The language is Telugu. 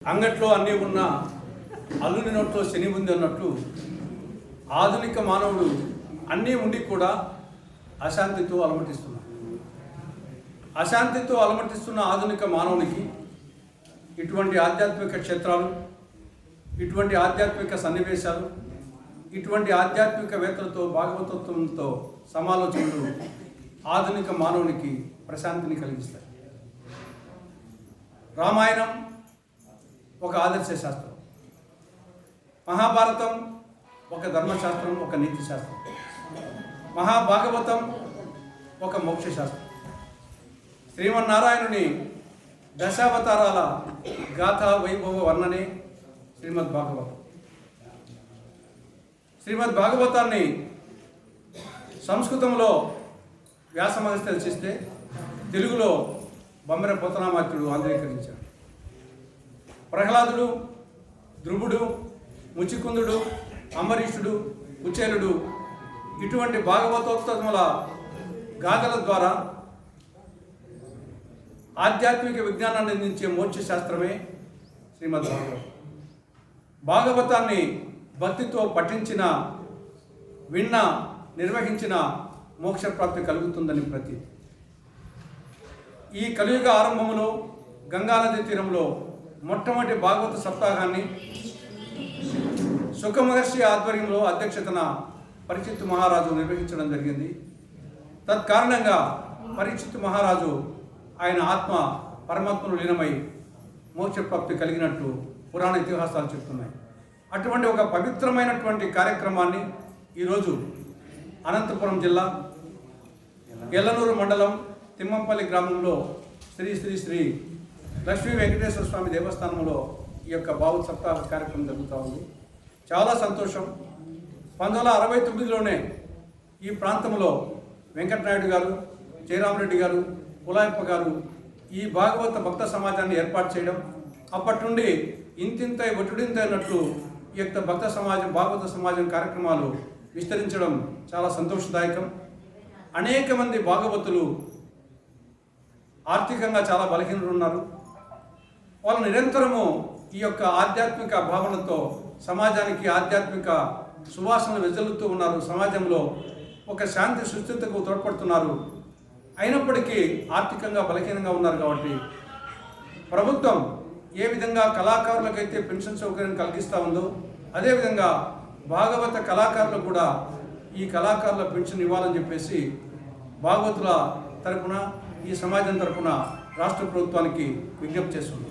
అంగట్లో అన్నీ ఉన్న అల్లుని నోట్లో శని ఉంది అన్నట్టు ఆధునిక మానవుడు అన్నీ ఉండి కూడా అశాంతితో అలమటిస్తున్నాడు. అశాంతితో అలమటిస్తున్న ఆధునిక మానవునికి ఇటువంటి ఆధ్యాత్మిక క్షేత్రాలు, ఇటువంటి ఆధ్యాత్మిక సన్నివేశాలు, ఇటువంటి ఆధ్యాత్మికవేత్తలతో భాగవతత్వంతో సమాలోచనలు ఆధునిక మానవునికి ప్రశాంతిని కలిగిస్తాయి. రామాయణం ఒక ఆదర్శ శాస్త్రం, మహాభారతం ఒక ధర్మశాస్త్రం, ఒక నీతి శాస్త్రం, మహాభాగవతం ఒక మోక్ష శాస్త్రం. శ్రీమన్నారాయణుని దశావతారాల గాథా వైభవ వర్ణనే శ్రీమద్భాగవతం. శ్రీమద్భాగవతాన్ని సంస్కృతంలో వ్యాస మహర్షి రచిస్తే తెలుగులో బొమ్మెర పోతనామాత్యుడు ఆంధ్రీకరించాడు. ప్రహ్లాదుడు, ధ్రువుడు, ముచికుందుడు, అంబరీషుడు, కుచేలుడు ఇటువంటి భాగవతోత్తముల గాథల ద్వారా ఆధ్యాత్మిక విజ్ఞానాన్ని అందించే మోక్ష శాస్త్రమే శ్రీమద్భాగవతం. భాగవతాన్ని భక్తితో పఠించిన, విన్న, నిర్వహించిన మోక్షప్రాప్తి కలుగుతుందని ప్రతీతి. ఈ కలియుగ ఆరంభంలో గంగానది తీరంలో మొట్టమొదటి భాగవత సప్తాహాన్ని సుఖమహర్షి ఆధ్వర్యంలో అధ్యక్షతన పరీక్షిత్ మహారాజు నిర్వహించడం జరిగింది. తత్కారణంగా పరీక్షిత్ మహారాజు ఆయన ఆత్మ పరమాత్మను లీనమై మోక్షప్రాప్తి కలిగినట్టు పురాణ ఇతిహాసాలు చెప్తున్నాయి. అటువంటి ఒక పవిత్రమైనటువంటి కార్యక్రమాన్ని ఈరోజు అనంతపురం జిల్లా ఎల్లనూరు మండలం తిమ్మంపల్లి గ్రామంలో శ్రీ శ్రీ శ్రీ లక్ష్మీ వెంకటేశ్వర స్వామి దేవస్థానంలో ఈ యొక్క భాగవత సప్తాహ కార్యక్రమం జరుగుతూ ఉంది. చాలా సంతోషం. 1969లోనే ఈ ప్రాంతంలో వెంకటనాయుడు గారు, జయరామరెడ్డి గారు, కులాయప్ప గారు ఈ భాగవత భక్త సమాజాన్ని ఏర్పాటు చేయడం, అప్పటి నుండి ఇంతింతై ఒటుడింతై అన్నట్లు ఈ యొక్క భక్త సమాజం, భాగవత సమాజం కార్యక్రమాలు విస్తరించడం చాలా సంతోషదాయకం. అనేక మంది భాగవతులు ఆర్థికంగా చాలా బలహీనులు ఉన్నారు. వాళ్ళు నిరంతరము ఈ యొక్క ఆధ్యాత్మిక భావనతో సమాజానికి ఆధ్యాత్మిక సువాసనలు వెదజల్లుతూ ఉన్నారు. సమాజంలో ఒక శాంతి సృష్టితకు తోడ్పడుతున్నారు. అయినప్పటికీ ఆర్థికంగా బలహీనంగా ఉన్నారు. కాబట్టి ప్రభుత్వం ఏ విధంగా కళాకారులకైతే పెన్షన్ సౌకర్యం కలిగిస్తూ ఉందో అదేవిధంగా భాగవత కళాకారులకు కూడా ఈ కళాకారుల పెన్షన్ ఇవ్వాలని చెప్పేసి భాగవతుల తరపున, ఈ సమాజం తరపున రాష్ట్ర ప్రభుత్వానికి విజ్ఞప్తి చేస్తుంది.